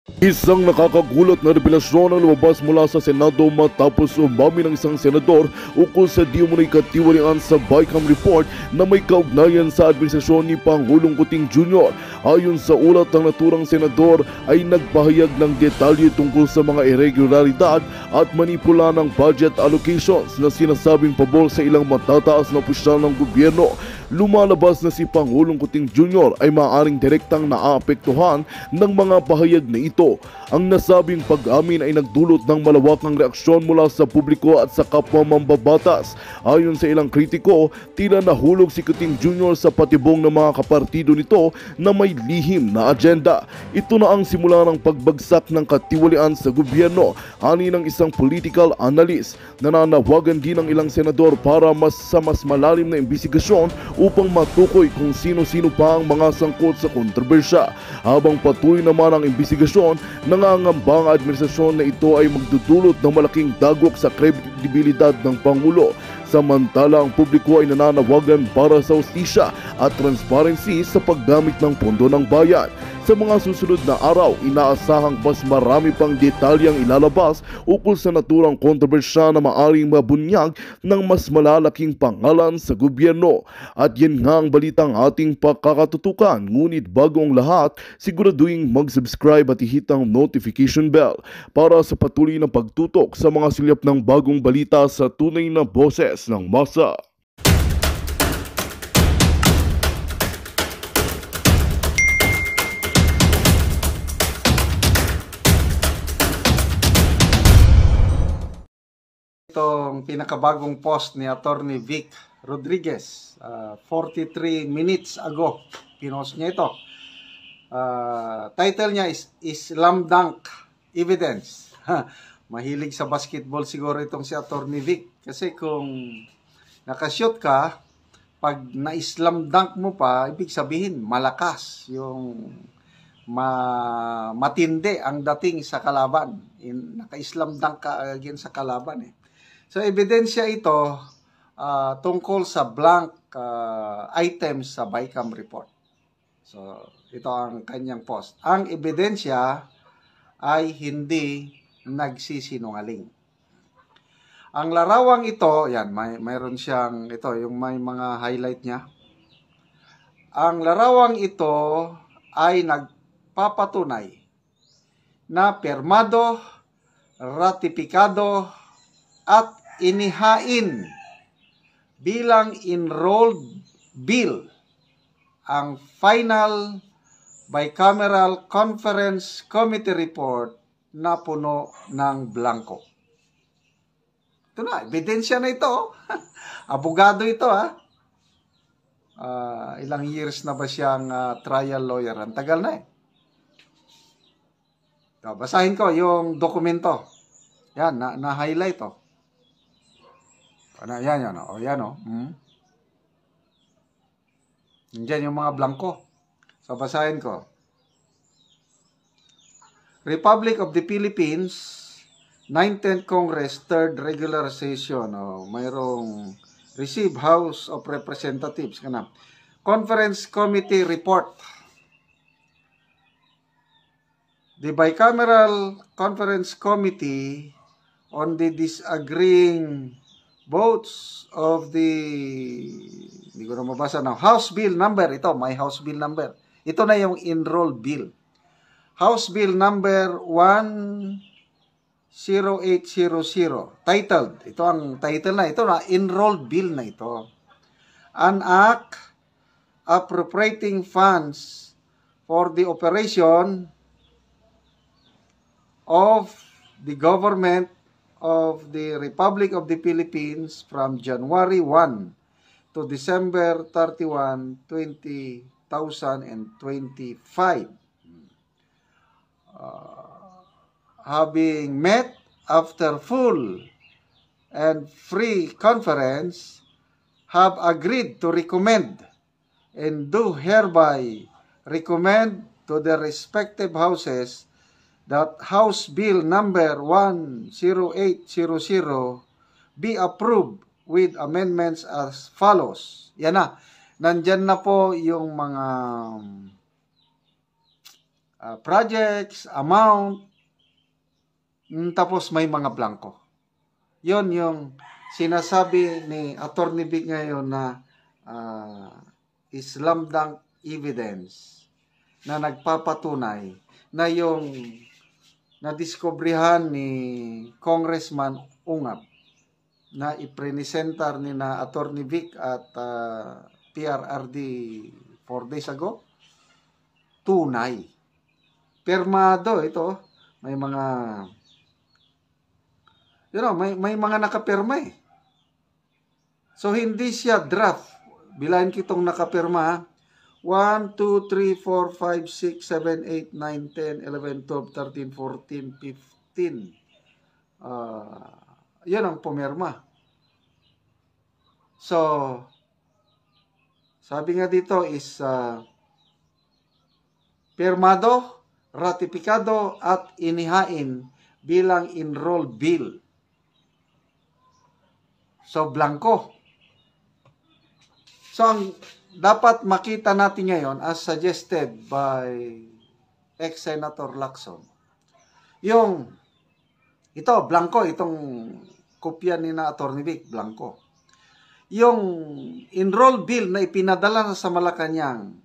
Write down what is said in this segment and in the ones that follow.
Isang nakakagulat na revelasyon ang lumabas mula sa Senado matapos umamin ng isang senador ukol sa di umano'y katiwalian sa BICAM report na may kaugnayan sa administrasyon ni Pangulong Kuting Jr. Ayon sa ulat, ng naturang senador ay nagpahayag ng detalye tungkol sa mga irregularidad at manipula ng budget allocations na sinasabing pabor sa ilang matataas na opisyal ng gobyerno. Lumalabas na si Pangulong Kuting Jr. ay maaaring direktang naaapektuhan ng mga pahayag na ito. Ang nasabing pag-amin ay nagdulot ng malawakang reaksyon mula sa publiko at sa kapwa mambabatas. Ayon sa ilang kritiko, tila nahulog si Kuting Jr. sa patibong ng mga kapartido nito na may lihim na agenda. Ito na ang simula ng pagbagsak ng katiwalian sa gobyerno, ani ng isang political analyst. Nananawagan din ng ilang senador para mas malalim na imbestigasyon upang matukoy kung sino-sino pa ang mga sangkot sa kontrobersya. Habang patuloy naman ang imbestigasyon, nangangamba ang administrasyon na ito ay magdudulot ng malaking dagok sa kredibilidad ng Pangulo. Samantala, ang publiko ay nananawagan para sa hustisya at transparency sa paggamit ng pondo ng bayan. Sa mga susunod na araw, inaasahang mas marami pang detalyang ilalabas ukol sa naturang kontrobersya na maaring mabunyag ng mas malalaking pangalan sa gobyerno. At yan nga ang balitang ating pakakatutukan. Ngunit bago ang lahat, siguraduhin mag-subscribe at i-hit ang notification bell para sa patuloy na pagtutok sa mga silyap ng bagong balita sa tunay na boses ng masa. Itong pinakabagong post ni Attorney Vic Rodriguez, 43 minutes ago, pinost niya ito. Title niya is Slam Dunk Evidence. Mahilig sa basketball siguro itong si Attorney Vic. Kasi kung nakashoot ka, pag na-slam dunk mo pa, ibig sabihin malakas yung matindi ang dating sa kalaban. Naka-slam dunk ka again sa kalaban eh. So, ebidensya ito tungkol sa blank items sa BICAM report. So, ito ang kanyang post. Ang ebidensya ay hindi nagsisinungaling. Ang larawang ito, yan, mayroon siyang, ito, yung may mga highlight niya. Ang larawang ito ay nagpapatunay na pirmado, ratipikado, at inihain bilang enrolled bill ang final bicameral conference committee report na puno ng blanco. Ito na, ebidensya na ito. Abogado ito ha. Ilang years na ba siyang trial lawyer? Ang tagal na eh. Basahin ko yung dokumento. Yan, na-highlight oh. Yan, oh. Yan, oh. Nandiyan yung mga blanco. So, basahin ko. Republic of the Philippines, 19th Congress, 3rd Regular Session. Oh, mayroong receive House of Representatives. Conference Committee Report. The Bicameral Conference Committee on the disagreeing votes of the, hindi ko na mabasa na, House Bill number, ito, may House Bill number. Ito na yung enrolled bill. House Bill number 10800, titled, ito ang title na, ito na, enrolled bill na ito. An act appropriating funds for the operation of the government of the Republic of the Philippines from January 1 to December 31, 2025. Having met after full and free conference, have agreed to recommend and do hereby recommend to the respective houses that House Bill number 10800 be approved with amendments as follows. Yan na. Nandyan na po yung mga projects, amount, tapos may mga blanco. Yon yung sinasabi ni Attorney Vic ngayon na slam dunk evidence na nagpapatunay na yung nadiskobrehan ni Congressman Ungab na ipresentar ni na Attorney Vic at PRRD 4 days ago, tunay. Permado ito, may mga may mga nakapirma eh. So hindi siya draft. Bilahin kitong nakapirma. 1, 2, 3, 4, 5, 6, 7, 8, 9, 10, 11, 12, 13, 14, 15. Yan ang pumirma. So, sabi nga dito is pirmado, ratipikado at inihain bilang enrolled bill. So, blanco. So, ang dapat makita natin ngayon as suggested by ex-Senator Lacson, ito, blanco, itong kopya ni na Attorney Vic, blanco. Yung enrolled bill na ipinadala na sa Malacanang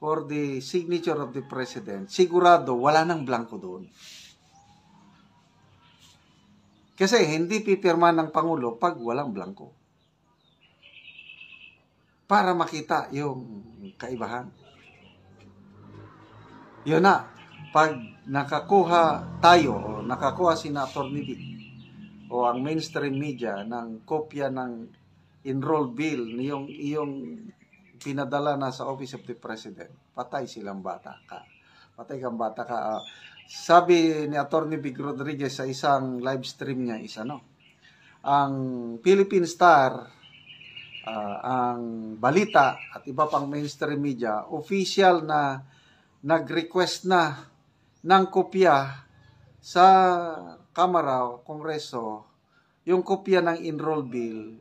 for the signature of the President, sigurado wala nang blanco doon. Kasi hindi pipirma ng Pangulo pag walang blanco. Para makita yung kaibahan. Yun na, pag nakakuha tayo o nakakuha si Attorney Vic o ang mainstream media ng kopya ng enrolled bill yung pinadala na sa Office of the President, patay silang bata ka. Patay kang bata ka. Sabi ni Attorney Vic Rodriguez sa isang live stream niya, ang Philippine Star, ang balita at iba pang mainstream media, official na nag-request na ng kopya sa Kamara o Kongreso, yung kopya ng enroll bill,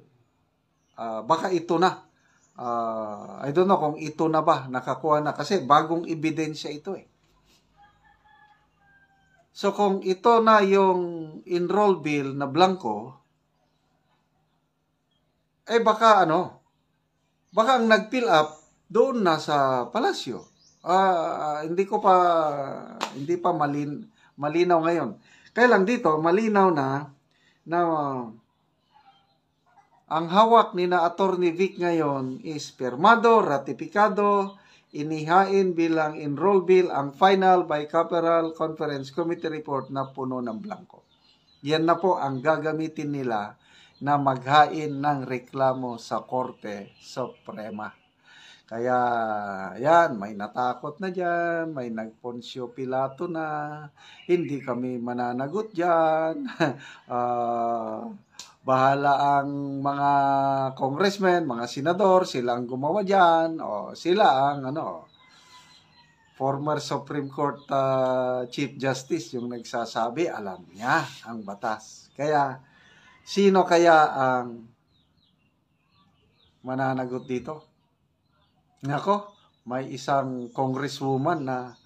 baka ito na. I don't know kung ito na ba, nakakuha na, kasi bagong ebidensya ito eh. So kung ito na yung enroll bill na blanco, baka ang nag-fill up doon na sa palasyo. Hindi pa malinaw ngayon. Kaya lang dito, malinaw na ang hawak ni na Attorney Vic ngayon is pirmado, ratipikado, inihain bilang enroll bill ang final bicameral conference committee report na puno ng blanco. Yan na po ang gagamitin nila na maghain ng reklamo sa Korte Suprema. Kaya, yan, may natakot na dyan, may nagponsyo Pilato na, hindi kami mananagot dyan, bahala ang mga congressmen, mga senador, sila ang gumawa dyan, o sila ang, former Supreme Court Chief Justice, yung nagsasabi, alam niya ang batas. Kaya, sino kaya ang mananagot dito? Nako, may isang congresswoman na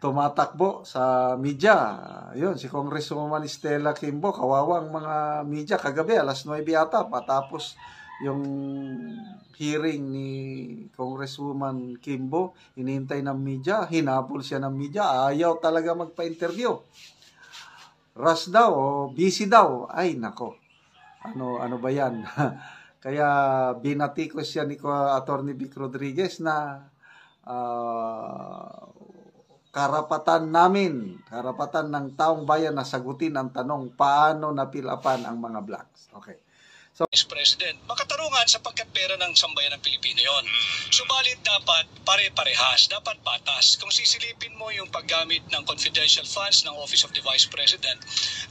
tumatakbo sa media. Yun, si Congresswoman Stella Kimbo, kawawang mga media. Kagabi, alas 9 ata, patapos yung hearing ni Congresswoman Kimbo, hinihintay ng media, hinabol siya ng media, ayaw talaga magpa-interview. Rush daw o busy daw. Ay, nako. Ano ba yan? Kaya binatikos siya ni Attorney Vic Rodriguez na karapatan ng taong bayan na sagutin ang tanong paano napilapan ang mga blacks. Okay. So, Vice President, makatarungan sapagkat pera ng sambayan ng Pilipino yon. Subalit dapat pare-parehas, dapat batas. Kung sisilipin mo yung paggamit ng confidential funds ng Office of the Vice President,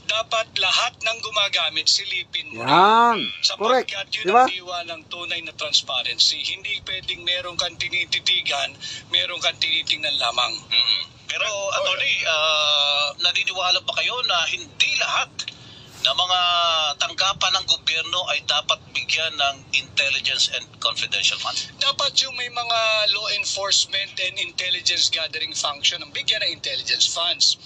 dapat lahat ng gumagamit silipin mo. Yan. Sapagkat Correct. yun ang diwa ng tunay na transparency. Hindi pwedeng meron kang tinititigan, meron kang tinitingnan lamang. Pero, Atty., naniniwala ba kayo na hindi lahat na mga tanggapan ng gobyerno ay dapat bigyan ng intelligence and confidential funds? Dapat yung may mga law enforcement and intelligence gathering function ang bigyan ng intelligence funds.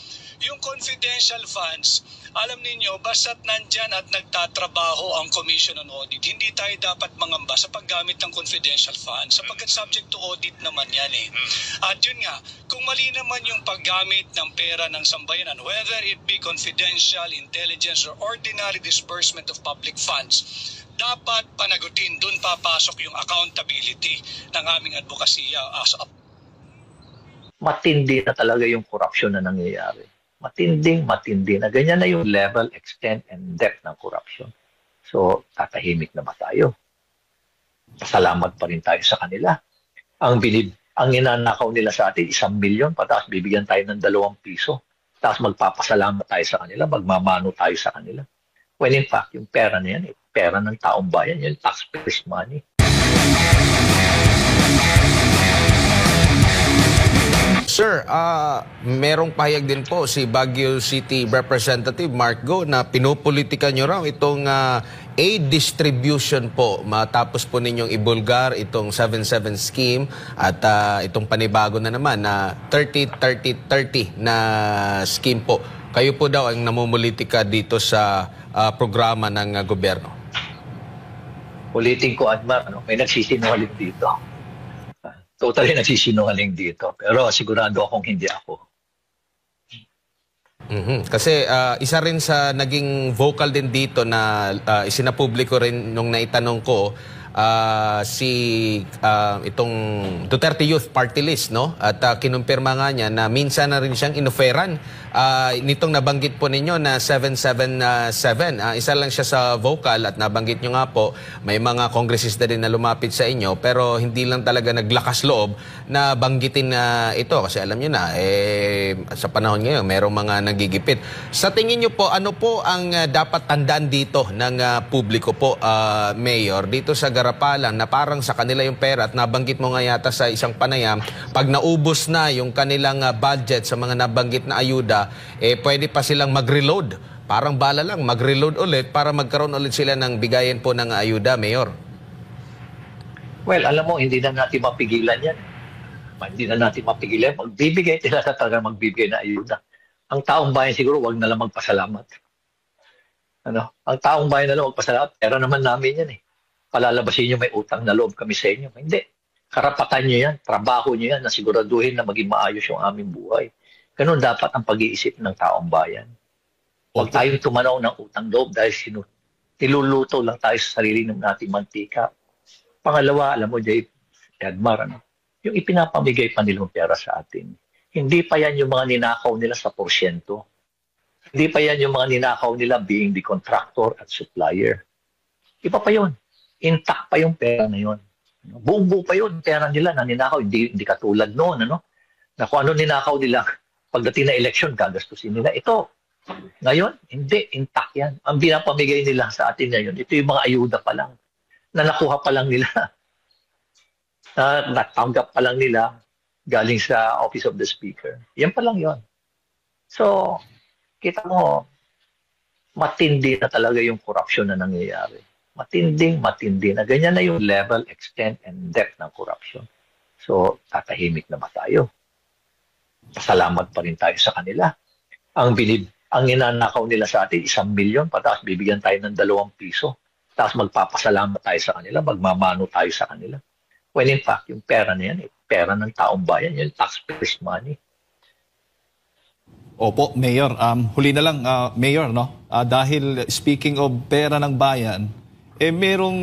Yung confidential funds, alam ninyo, basta't nandyan at nagtatrabaho ang Commission on Audit, hindi tayo dapat mangamba sa paggamit ng confidential funds sapagkat subject to audit naman yan eh. At yun nga, kung mali naman yung paggamit ng pera ng sambayanan, whether it be confidential, intelligence, or ordinary disbursement of public funds, dapat panagutin, dun papasok yung accountability ng aming advokasya. Matindi na talaga yung korupsyon na nangyayari. Matindi na. Ganyan na yung level, extent, and depth ng korupsyon. So, tatahimik na ba tayo? Pasalamat pa rin tayo sa kanila. Ang inanakaw nila sa atin, 1 milyon, tapos bibigyan tayo ng 2 piso. Tapos magpapasalamat tayo sa kanila, magmamano tayo sa kanila. When in fact, yung pera na yan, pera ng taong bayan, yung taxpayers' money. Sir, merong pahayag din po si Baguio City Representative Mark Go na pinupolitika nyo raw itong aid distribution po matapos po ninyong ibulgar itong 7-7 scheme at itong panibago na naman na 30-30-30 na scheme po. Kayo po daw ang namumulitika dito sa programa ng gobyerno. Ulitin ko, Admar, may nagsisinungaling dito. Totally nagsisinungaling dito. Pero sigurado akong hindi ako. Kasi isa rin sa naging vocal din dito na isinapubliko rin nung naitanong ko si itong Duterte Youth Party List, no? At kinumpirma nga niya na minsan na rin siyang inoferan nitong nabanggit po ninyo na 777. Isa lang siya sa vocal at nabanggit nyo nga po may mga kongresista din na lumapit sa inyo pero hindi lang talaga naglakas loob na banggitin na ito kasi alam nyo na sa panahon ngayon merong mga nagigipit. Sa tingin nyo po, ano po ang dapat tandaan dito ng publiko po, Mayor, dito sa Garapalan na parang sa kanila yung pera at nabanggit mo nga yata sa isang panayam, pag naubos na yung kanilang budget sa mga nabanggit na ayuda, pwede pa silang mag-reload. Parang bala lang, mag-reload ulit para magkaroon ulit sila ng bigayan po ng ayuda, Mayor. Well, alam mo, hindi na natin mapigilan yan. Hindi na natin mapigilan. Magbibigay sila talaga magbibigay na ayuda. Ang taong bayan siguro, wag na lang magpasalamat. Ang taong bayan na lang magpasalamat. Pera naman namin yan eh. Palalabasin nyo may utang na loob kami sa inyo. Hindi. Karapatan nyo yan. Trabaho nyo yan na siguraduhin na maging maayos yung aming buhay. Ganun dapat ang pag-iisip ng taong bayan. Huwag tayong tumanaw ng utang loob dahil niluluto lang tayo sa sarili ng nating mantika. Pangalawa, alam mo, Dave, Edmar, yung ipinapamigay pa nilang pera sa atin, hindi pa yan yung mga ninakaw nila sa porsyento. Hindi pa yan yung mga ninakaw nila being the contractor at supplier. Iba pa yun. Intact pa yung pera na yun. Buong-buo pa yun. Pera nila na ninakaw. Hindi katulad noon. Na kung ano ninakaw nila, pagdating na eleksyon, gagastusin nila. Ito, ngayon, hindi. Intact yan. Ang pinapamigay nila sa atin ngayon, ito yung mga ayuda pa lang. Na nakuha pa lang nila. Na natanggap pa lang nila galing sa Office of the Speaker. Yan pa lang yun. So, kita mo, matindi na talaga yung korupsyon na nangyayari. Matindi na. Ganyan na yung level, extent, and depth ng korupsyon. So, tatahimik na ba tayo? Pasalamat pa rin tayo sa kanila. Ang inanakaw nila sa atin, 1 milyon, tapos bibigyan tayo ng 2 piso. Tapos magpapasalamat tayo sa kanila, magmamano tayo sa kanila. When in fact, yung pera na yan, pera ng taong bayan, yung taxpayers' money. Opo, Mayor. Huli na lang, Mayor, no? Dahil speaking of pera ng bayan, merong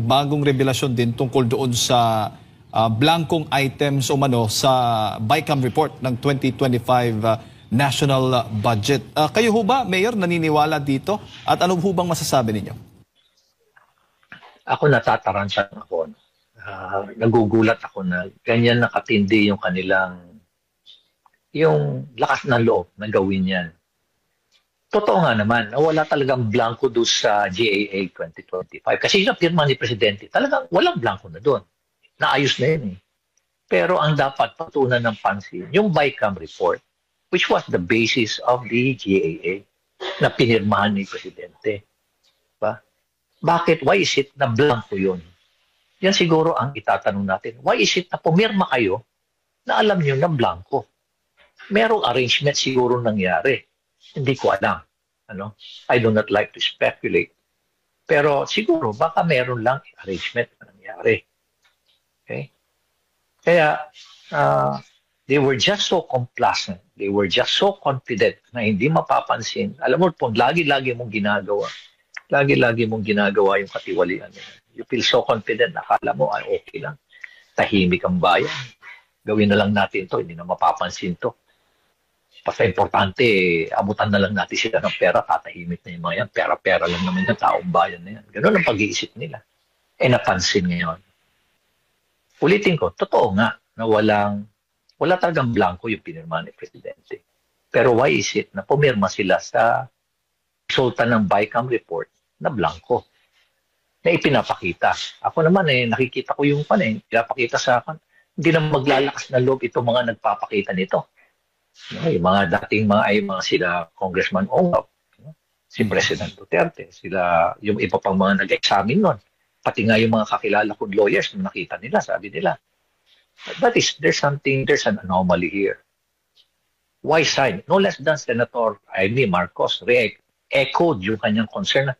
bagong revelasyon din tungkol doon sa blankong items o sa BICAM report ng 2025 national budget. Kayo ho ba, Mayor, naniniwala dito? At ano ho bang masasabi ninyo? Ako natataransan ako. Nagugulat ako na ganyan nakatindi yung kanilang yung lakas ng loob na gawin yan. Totoo nga naman, wala talagang blanco doon sa GAA 2025. Kasi yung pirma ni Presidente, talagang walang blanco na doon. Naayos na yun eh. Pero ang dapat patunan ng pansin, yung BICAM report, which was the basis of the GAA. na pinirmahan ni Presidente. Diba? Bakit? Why is it na blanco yun? Yan siguro ang itatanong natin. Why is it na pumirma kayo na alam nyo na blanco? Merong arrangement siguro nangyari. Hindi ko alam. Ano? I do not like to speculate. Pero siguro baka meron lang arrangement na nangyari. Okay? Kaya they were just so complacent. They were just so confident na hindi mapapansin. Alam mo po, lagi-lagi mong ginagawa. Lagi-lagi mong ginagawa yung katiwalian. You feel so confident na akala mo, ay okay lang. Tahimik ang bayan. Gawin na lang natin to, hindi na mapapansin to. Basta importante, abutan na lang natin sila ng pera, tatahimik na yung mga yan. Pera-pera lang naman yung taong bayan na yan. Ganun ang pag-iisip nila. Napansin ngayon. Ulitin ko, totoo nga na wala talagang blanco yung pinirma ni Presidente. Pero why is it na pumirma sila sa resulta ng BICAM report na blanco? Na ipinapakita. Ako naman nakikita ko yung pinapakita sa akin. Hindi na maglalakas na loob itong mga nagpapakita nito. Yung mga dating mga sila Congressman Ongab, si President Duterte, sila yung iba pang mga nag-examine nun. Pati nga yung mga kakilala kong lawyers, nakita nila, sabi nila. But there's an anomaly here. Why sign? No less than Senator Amy Marcos re-echoed yung kanyang concern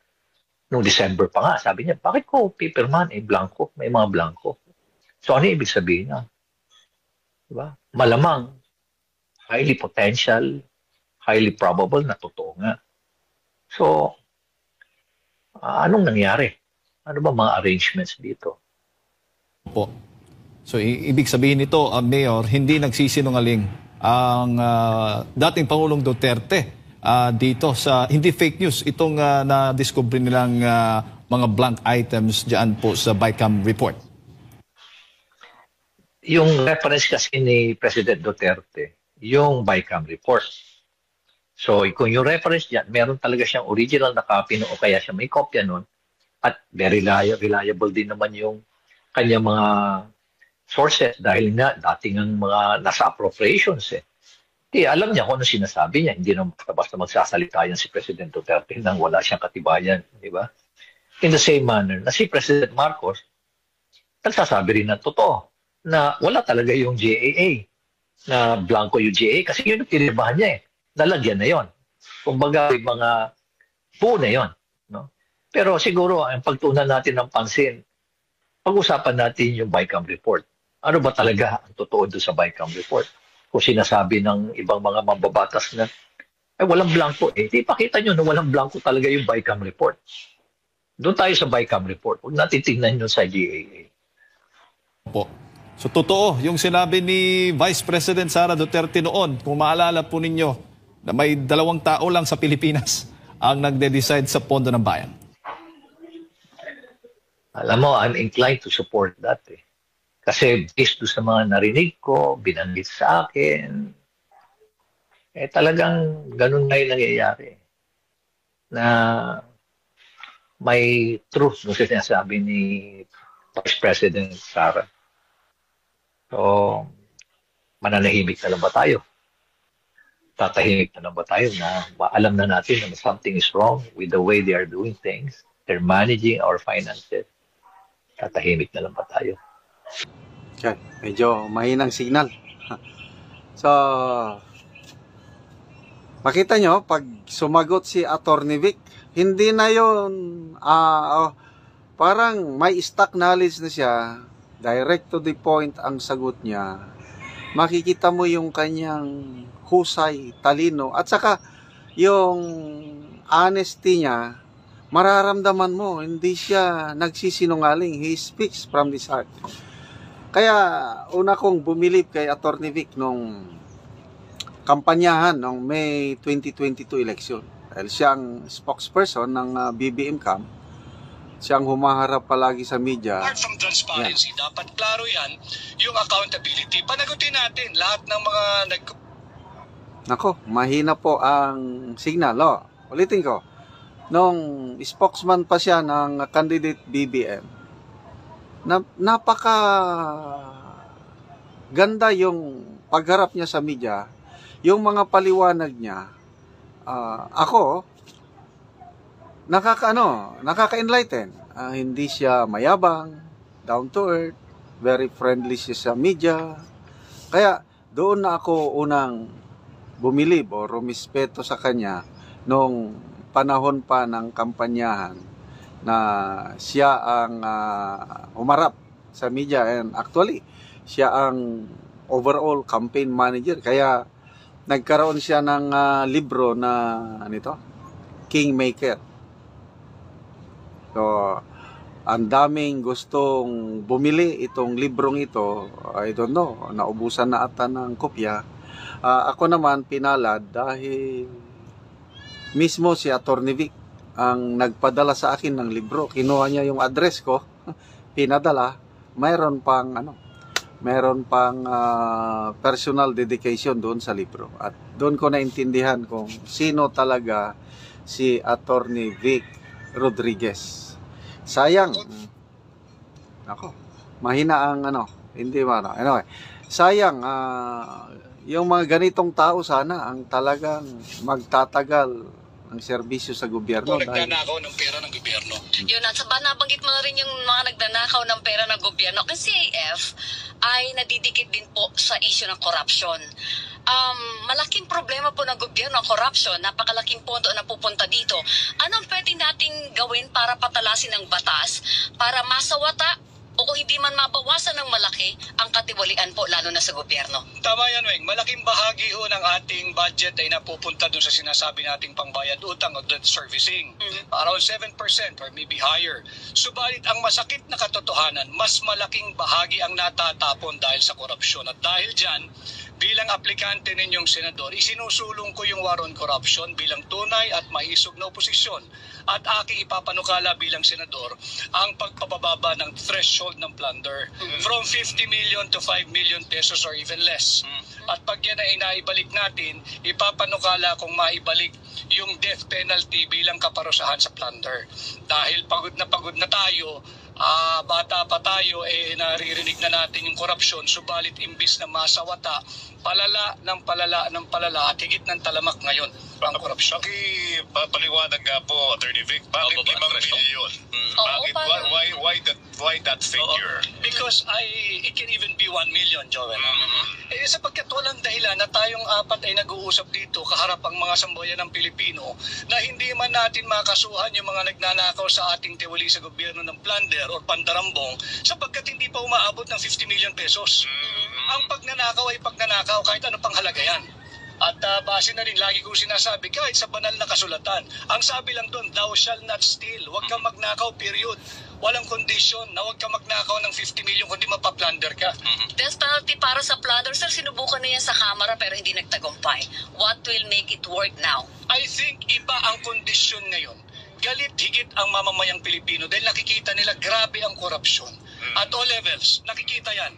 noong December pa nga. Sabi niya, bakit ko pipirman? Blanco. May mga blanco. So ano ibig sabihin niya? Diba? Malamang, highly potential, highly probable na totoo nga. So, anong nangyari? Ano ba mga arrangements dito? Po. So, ibig sabihin nito, Mayor, hindi nagsisinungaling ang dating Pangulong Duterte dito sa, hindi fake news, itong na-discover nilang mga blank items dyan po sa BICAM report. Yung reference kasi ni President Duterte, yung BICAM report. So, kung yung reference dyan, meron talaga siyang original na copy o kaya siya may kopya nun, at very reliable din naman yung kanyang mga sources dahil nga dating ang mga nasa appropriations alam niya kung ano sinasabi niya. Hindi naman basta magsasalita yan si President Duterte nang wala siyang katibayan. Di ba? In the same manner na si President Marcos, nagsasabi rin na totoo na wala talaga yung GAA, na blanco yung GAA kasi yun ang tinirmahan niya Nalagyan na yon. Kumbaga, mga po na yon. No? Pero siguro, ang pagtunan natin ng pansin, pag-usapan natin yung BICAM report. Ano ba talaga ang totoo doon sa BICAM report? Kung sinasabi ng ibang mga mambabatas na, walang blanco. Ipakita nyo na walang blanco talaga yung BICAM report. Doon tayo sa BICAM report. Huwag natin tingnan nyo sa GAA. Po. So totoo yung sinabi ni Vice President Sara Duterte noon, kung maalala po ninyo, na may 2 tao lang sa Pilipinas ang nagde-decide sa pondo ng bayan. Alam mo, I'm inclined to support that Kasi based sa mga narinig ko, binanggit sa akin, talagang ganun na yung nangyayari. Na may truth no sinasabi ni Vice President Sara. So, mananahimik na lang ba tayo? Tatahimik na lang ba tayo na alam na natin na something is wrong with the way they are doing things? They're managing our finances. Tatahimik na lang ba tayo? Okay, medyo mahinang signal. So, makita nyo, pag sumagot si Attorney Vic, hindi na yun, parang may stock knowledge na siya, direct to the point ang sagot niya. Makikita mo yung kanyang husay, talino, at saka yung honesty niya, mararamdaman mo, hindi siya nagsisinungaling. He speaks from his heart. Kaya una kong bumilib kay Attorney Vic nung kampanyahan ng May 2022 election. Dahil siyang spokesperson ng BBM camp, siyang humaharap palagi sa media. Apart from transparency, dapat klaro yan, yung accountability. Panagutin natin lahat ng mga Nako, mahina po ang signal. Ulitin ko. Nung spokesman pa siya ng candidate BBM, napaka ganda yung pagharap niya sa media, yung mga paliwanag niya. Ako, nakaka-enlighten. Hindi siya mayabang, down to earth, very friendly siya sa media. Kaya doon na ako unang bumilib o rumispeto sa kanya nung panahon pa ng kampanyahan na siya ang umarap sa media, and actually siya ang overall campaign manager. Kaya nagkaroon siya ng libro na Kingmaker. So, ang daming gustong bumili itong librong ito. I don't know, naubusan na ata ng kopya. Ako naman pinalad dahil mismo si Attorney Vic ang nagpadala sa akin ng libro. Kinuha niya yung address ko, pinadala. Mayroon pang personal dedication doon sa libro. At doon ko naintindihan kung sino talaga si Attorney Vic Rodriguez. Sayang. Mahina ang hindi man. Anyway, sayang yung mga ganitong tao sana ang talagang magtatagal ng serbisyo sa gobyerno. Kung nagnanakaw ng pera ng gobyerno. Yun, at nabanggit mo na rin yung mga nagnanakaw ng pera ng gobyerno. Kasi CAF ay nadidikit din po sa issue ng corruption. Malaking problema po ng gobyerno ang corruption. Napakalaking pondo na pupunta dito. Anong pwede nating gawin para patalasin ang batas para masawata o kung hindi man mabawasan ng malaki ang katiwalian po lalo na sa gobyerno? Tama yan, Weng. Malaking bahagi ho ng ating budget ay napupunta dun sa sinasabi nating pangbayad utang o debt servicing. Around 7% or maybe higher. Subalit ang masakit na katotohanan, mas malaking bahagi ang natatapon dahil sa korupsyon. At dahil dyan, bilang aplikante ninyong senador, isinusulong ko yung war on corruption bilang tunay at maisog na oposisyon. At aking ipapanukala bilang senador ang pagpapababa ng threshold ng plunder from 50 million to 5 million pesos or even less. At pag yan ay naibalik natin, ipapanukala kung maibalik yung death penalty bilang kaparusahan sa plunder. Dahil pagod na tayo, bata pa tayo, naririnig na natin yung korupsyon, subalit imbis na masawata, palala ng palala at higit ng talamak ngayon ang korupsyon. Paliwanag nga po, Attorney Vic, bakit 5 milyon? Bakit, why that figure? Because it can even be 1 million, Joel. Sapagkat walang dahilan na tayong apat ay nag-uusap dito kaharap ang mga sambayan ng Pilipino na hindi man natin makasuhan yung mga nagnanakaw sa ating tiwali sa gobyerno ng plunder or pandarambong sapagkat hindi pa umaabot ng 50 million pesos. Ang pagnanakaw ay pagnanakaw kahit ano pang halaga yan. At base na rin, lagi kong sinasabi, kahit sa banal na kasulatan, ang sabi lang doon, thou shall not steal. Huwag kang magnakaw, period. Walang kondisyon na huwag kang magnakaw ng 50 million kundi mapaplunder ka. Death penalty para sa plunder, sir, sinubukan na yan sa Kamara pero hindi nagtagumpay. What will make it work now? I think iba ang kondisyon ngayon. Galit higit ang mamamayang Pilipino dahil nakikita nila grabe ang korupsyon. At all levels, nakikita yan.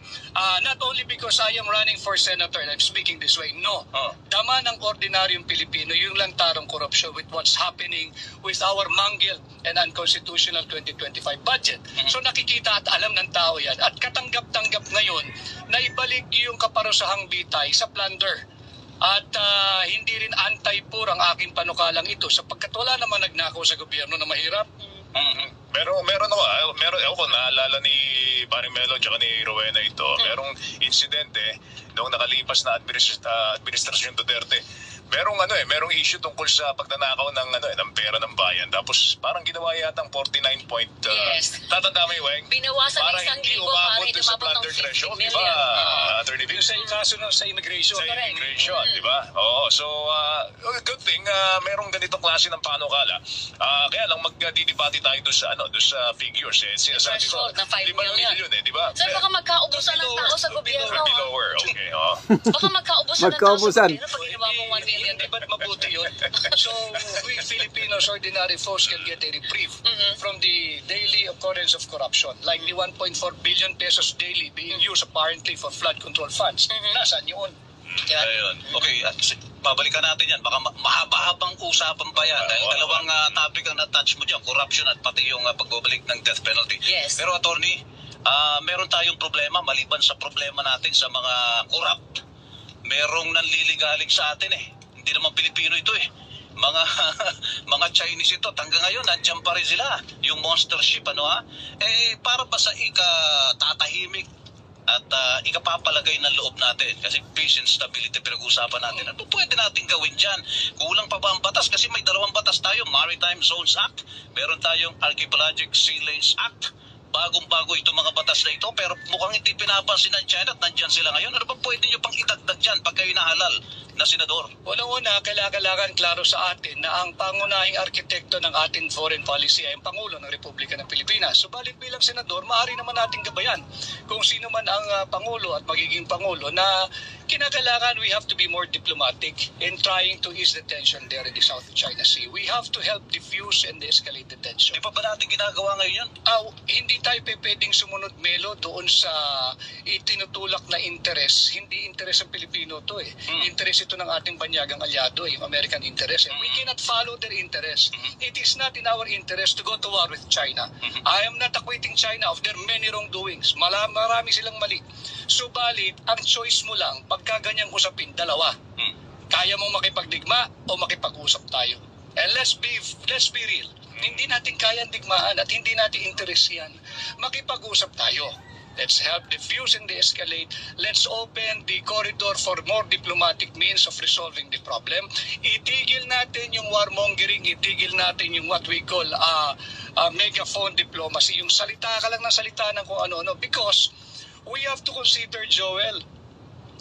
Not only because I am running for senator and I'm speaking this way, no. Dama ng ordinaryong Pilipino yung lantarong korupsyon with what's happening with our mangled and unconstitutional 2025 budget. So nakikita at alam ng tao yan. At katanggap-tanggap ngayon na ibalik yung kaparusahang bitay sa plunder. At hindi rin anti-poor ang aking panukalang ito sapagkat wala naman nagnakaw sa gobyerno na mahirap. Meron ako naalala ni Barry Melo at ni Rowena ito. Merong insidente noong nakalipas na administrasyon Duterte. Merong issue tungkol sa pagnanakaw ng pera ng bayan. Tapos parang ginawa yatang 49 point. Yes. Tatanda mo yung Weng? Binawasan ng 1,000 para hindi sa umabot plunder ng 50 threshold, di million. ba? Attorney Vic? Yung sa kaso sa immigration. Sa immigration, di ba? Oo, so good thing merong ganitong klase ng panukala. Kaya lang magdidebate tayo doon sa figures. Sinasabi ko, Threshold na 5 5 million. million di ba? Sir, baka magkaubusan ng tao sa gobyerno. Be lower, okay. Baka magkaubusan ng tao sa gobyerno pag ginawa mong 1 million. Hindi ba't mabuti yun? So, we Filipinos, ordinary folks can get a reprieve from the daily occurrence of corruption. Like the 1.4 billion pesos daily being used apparently for flood control funds. Nasaan yun? Ayun. Okay, babalikan natin yan. Baka mahaba-habang usapan pa yan. Dahil dalawang topic ang na-touch mo dyan, corruption at pati yung pagbabalik ng death penalty. Yes. Pero attorney, meron tayong problema, maliban sa problema natin sa mga corrupt. Merong nanliligalig sa atin eh. Hindi naman Pilipino ito eh. mga mga Chinese ito, hanggang ngayon nandiyan pa rin sila, yung monster ship, para ba sa ikatatahimik at ikapapalagay ng loob natin, kasi peace and stability pinag-usapan natin, ano pwede natin gawin dyan? Kulang pa ba ang batas? Kasi may dalawang batas tayo, Maritime Zones Act, meron tayong Archipelagic Sea Lanes Act. Bagong-bago itong mga batas na ito, pero mukhang hindi pinapansin ng China at nandyan sila ngayon. Ano ba pwede nyo pang idagdag dyan pag kayo nahalal na senador? Unang-una, kailangan klaro sa atin na ang pangunahing arkitekto ng ating foreign policy ay ang Pangulo ng Republika ng Pilipinas. Subalit bilang senador, maaari naman nating gabayan kung sino man ang Pangulo at magiging Pangulo na kinakailangan we have to be more diplomatic in trying to ease the tension there in the South China Sea. We have to help diffuse and de-escalate the tension. Di ba natin ginagawa ngayon yan? Hindi tayo pwedeng sumunod melo doon sa itinutulak na interes. Hindi interes ng Pilipino to eh. Interes ito ng ating banyagang alyado, yung American interest. We cannot follow their interest. It is not in our interest to go to war with China. I am not acquitting China of their many wrongdoings. Marami silang mali. Subalit, ang choice mo lang, pagka ganyang usapin, dalawa. Kaya mong makipagdigma o makipag-usap tayo. And let's be real. Hindi natin kayang digmaan at hindi natin interes yan. Makipag-usap tayo. Let's help diffuse and de-escalate. Let's open the corridor for more diplomatic means of resolving the problem. Itigil natin yung warmongering, itigil natin yung what we call megaphone diplomacy. Yung salita ka lang ng salita ng kung ano-ano. Because we have to consider, Joel,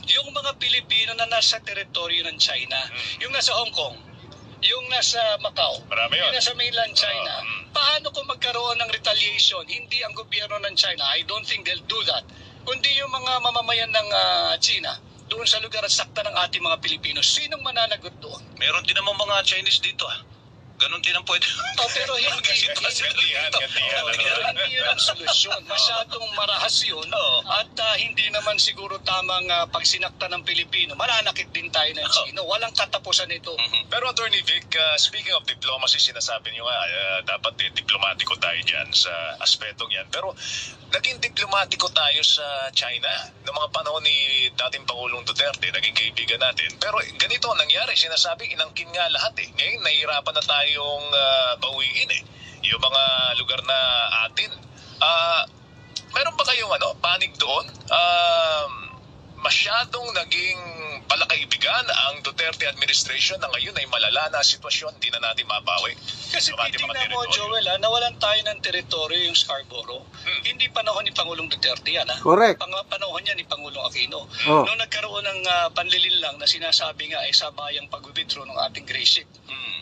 yung mga Pilipino na nasa teritoryo ng China, yung nasa Hong Kong, yung nasa Macau, yung nasa mainland China, paano kung magkaroon ng retaliation? Hindi ang gobyerno ng China, I don't think they'll do that, kundi yung mga mamamayan ng China, doon sa lugar at sakta ng ating mga Pilipino. Sinong mananagot doon? Meron din naman mga Chinese dito. Ganun din ang pwede. Pero hindi yun ang solusyon. Masyadong marahas yun at hindi naman siguro tamang pag sinakta ng Pilipino. Mananakit din tayo ng Chino. Walang katapusan ito. Pero Attorney Vic, speaking of diplomacy, sinasabi niyo nga, dapat diplomatiko tayo dyan sa aspetong yan. Pero naging diplomatiko tayo sa China noong mga panahon ni dating Pangulong Duterte, naging kaibigan natin. Pero ganito ang nangyari, sinasabi, inangkin nga lahat eh. Ngayon, nahihirapan na tayong bawiin eh. Yung mga lugar na atin. Meron ba kayong panig doon? Masyadong naging palakaibigan ang Duterte administration na ngayon ay malala na sitwasyon, hindi na natin mabawi. Kasi titingnan mo, Joel, nawalan tayo ng teritoryo yung Scarborough. Hindi panahon ni Pangulong Duterte yan. Correct. Panahon niya ni Pangulong Aquino. Noong nagkaroon ng panlilinlang na sinasabi nga ay sabayang pag-withdraw ng ating gray ship.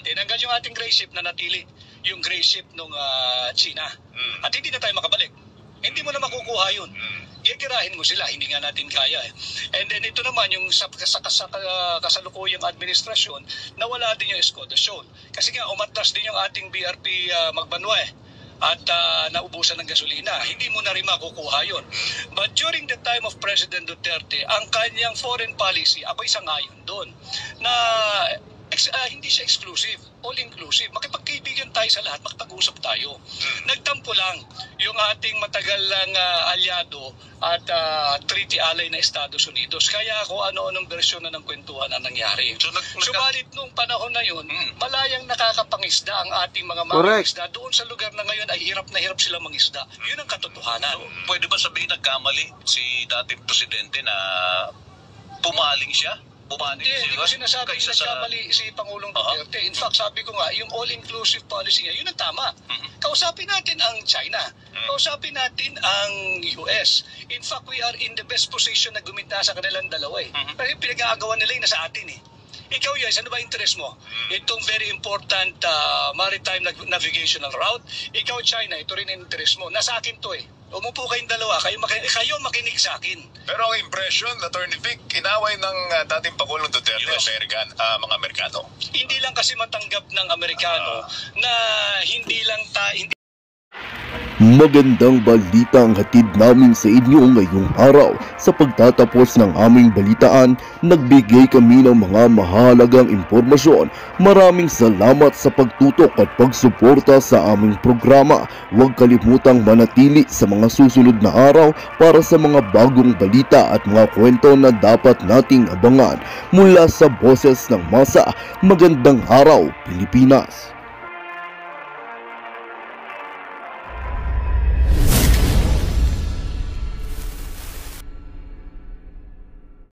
Tinanggal yung ating gray ship na natili yung gray ship ng China. At hindi na tayo makabalik. Hindi mo na makukuha yun. Gigirahin mo sila, hindi nga natin kaya eh. And then ito naman, yung sa kasalukuyang administrasyon, nawala din yung Escoda Shoal. Kasi nga, umatras din yung ating BRP Magbanwa eh. At naubusan ng gasolina. Hindi mo na rin makukuha yun. But during the time of President Duterte, ang kanyang foreign policy, ako'y sangayon doon, na hindi siya exclusive, all-inclusive. Makipagkaibigan tayo sa lahat, makipag-usap tayo. Nagtampo lang yung ating matagal lang alyado at treaty ally na Estados Unidos. Kaya ako ano-anong bersyon na ng kwentuhan na nangyari. Subalit nung panahon na yun, malayang nakakapangisda ang ating mga mangisda. Doon sa lugar na ngayon ay hirap na hirap sila mangisda. Yun ang katotohanan. Pwede ba sabihin nagkamali si dating presidente na pumaling siya? Hindi ko sinasabi na nagkamali si Pangulong Duterte. In fact, sabi ko nga, yung all-inclusive policy niya, yun ang tama. Kausapin natin ang China. Kausapin natin ang US. In fact, we are in the best position na guminta sa kanilang dalawa eh. Pero pinag-aagawan nila yung nasa atin eh. Ikaw yes, ano ba interest mo? Itong very important maritime navigational route. Ikaw China, ito rin ang interest mo. Nasa akin to eh. Umupo kayong dalawa, kayo makinig sa akin. Pero ang impression, Attorney Vic, inaway ng dating Pangulong Duterte, mga Amerikano. Hindi lang kasi matanggap ng Amerikano na hindi lang Magandang balita ang hatid namin sa inyo ngayong araw. Sa pagtatapos ng aming balitaan, nagbigay kami ng mga mahalagang impormasyon. Maraming salamat sa pagtutok at pagsuporta sa aming programa. Huwag kalimutang manatili sa mga susunod na araw para sa mga bagong balita at mga kwento na dapat nating abangan. Mula sa Boses ng Masa, magandang araw Pilipinas!